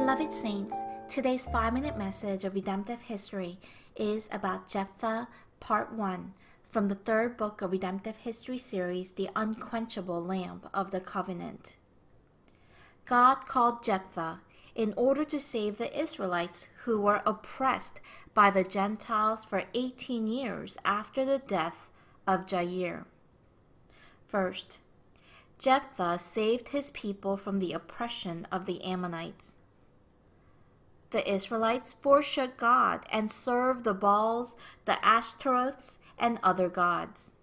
Beloved Saints, today's 5-minute message of redemptive history is about Jephthah, Part 1, from the third book of Redemptive History series, The Unquenchable Lamp of the Covenant. God called Jephthah in order to save the Israelites who were oppressed by the Gentiles for 18 years after the death of Jair. First, Jephthah saved his people from the oppression of the Ammonites. The Israelites forsook God and served the Baals, the Ashtaroths, and other gods.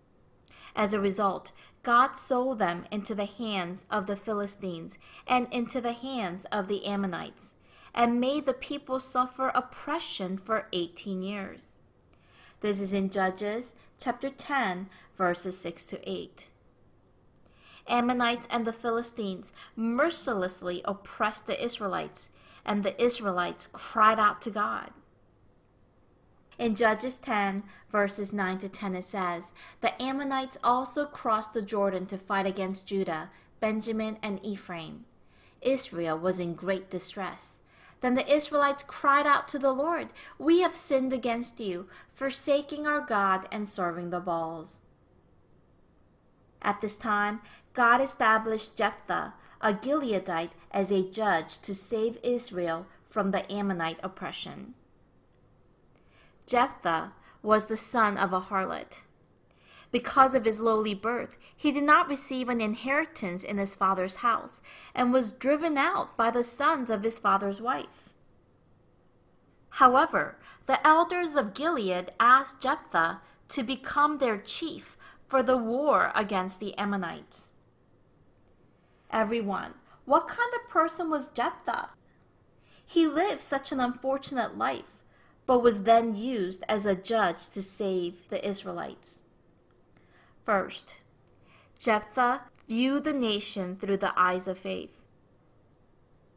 As a result, God sold them into the hands of the Philistines and into the hands of the Ammonites, and made the people suffer oppression for 18 years. This is in Judges chapter 10, verses 6 to 8. Ammonites and the Philistines mercilessly oppressed the Israelites, and the Israelites cried out to God. In Judges 10, verses 9 to 10, it says, "The Ammonites also crossed the Jordan to fight against Judah, Benjamin, and Ephraim. Israel was in great distress. Then the Israelites cried out to the Lord, 'We have sinned against you, forsaking our God and serving the Baals.' At this time, God established Jephthah, a Gileadite, as a judge to save Israel from the Ammonite oppression. Jephthah was the son of a harlot. Because of his lowly birth, he did not receive an inheritance in his father's house and was driven out by the sons of his father's wife. However, the elders of Gilead asked Jephthah to become their chief for the war against the Ammonites. Everyone, what kind of person was Jephthah? He lived such an unfortunate life, but was then used as a judge to save the Israelites. First, Jephthah viewed the nation through the eyes of faith.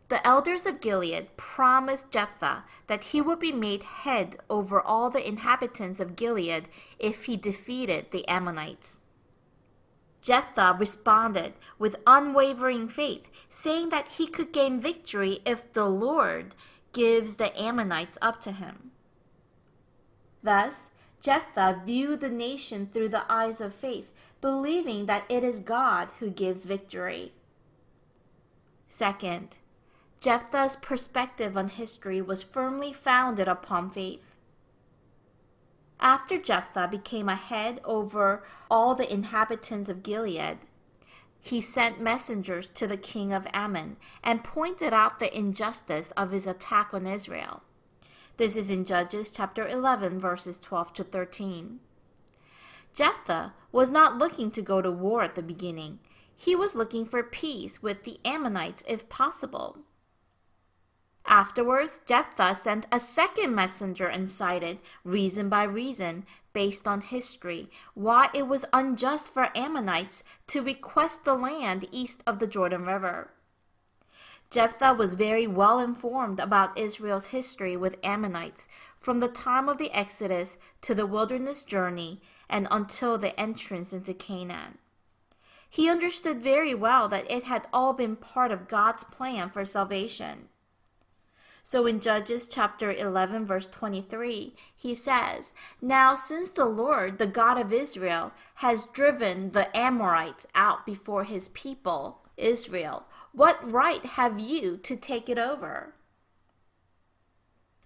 The elders of Gilead promised Jephthah that he would be made head over all the inhabitants of Gilead if he defeated the Ammonites. Jephthah responded with unwavering faith, saying that he could gain victory if the Lord gives the Ammonites up to him. Thus, Jephthah viewed the nation through the eyes of faith, believing that it is God who gives victory. Second, Jephthah's perspective on history was firmly founded upon faith. After Jephthah became a head over all the inhabitants of Gilead, he sent messengers to the king of Ammon and pointed out the injustice of his attack on Israel. This is in Judges chapter 11, verses 12 to 13. Jephthah was not looking to go to war at the beginning. He was looking for peace with the Ammonites if possible. Afterwards, Jephthah sent a second messenger and cited, reason by reason, based on history, why it was unjust for Ammonites to request the land east of the Jordan River. Jephthah was very well informed about Israel's history with Ammonites from the time of the Exodus to the wilderness journey and until the entrance into Canaan. He understood very well that it had all been part of God's plan for salvation. So in Judges chapter 11, verse 23, he says, "Now since the Lord, the God of Israel, has driven the Amorites out before his people, Israel, what right have you to take it over?"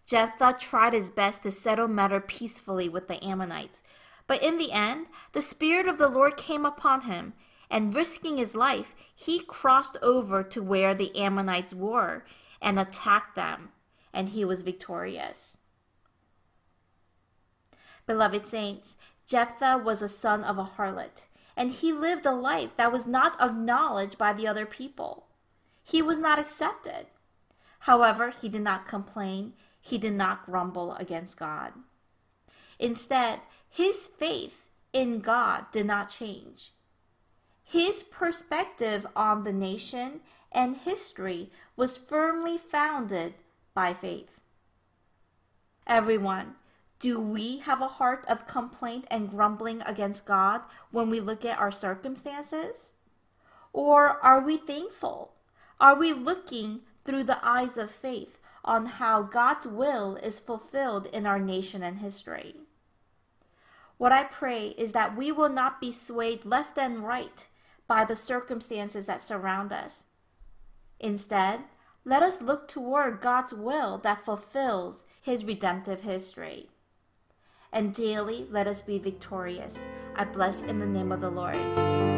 Jephthah tried his best to settle matter peacefully with the Ammonites, but in the end, the Spirit of the Lord came upon him, and risking his life, he crossed over to where the Ammonites were and attacked them, and he was victorious. Beloved saints, Jephthah was a son of a harlot, and he lived a life that was not acknowledged by the other people. He was not accepted. However, he did not complain. He did not grumble against God. Instead, his faith in God did not change. His perspective on the nation and history was firmly founded by faith. Everyone, do we have a heart of complaint and grumbling against God when we look at our circumstances? Or are we thankful? Are we looking through the eyes of faith on how God's will is fulfilled in our nation and history. What I pray is that we will not be swayed left and right by the circumstances that surround us. Instead, let us look toward God's will that fulfills His redemptive history. And daily let us be victorious. I bless in the name of the Lord.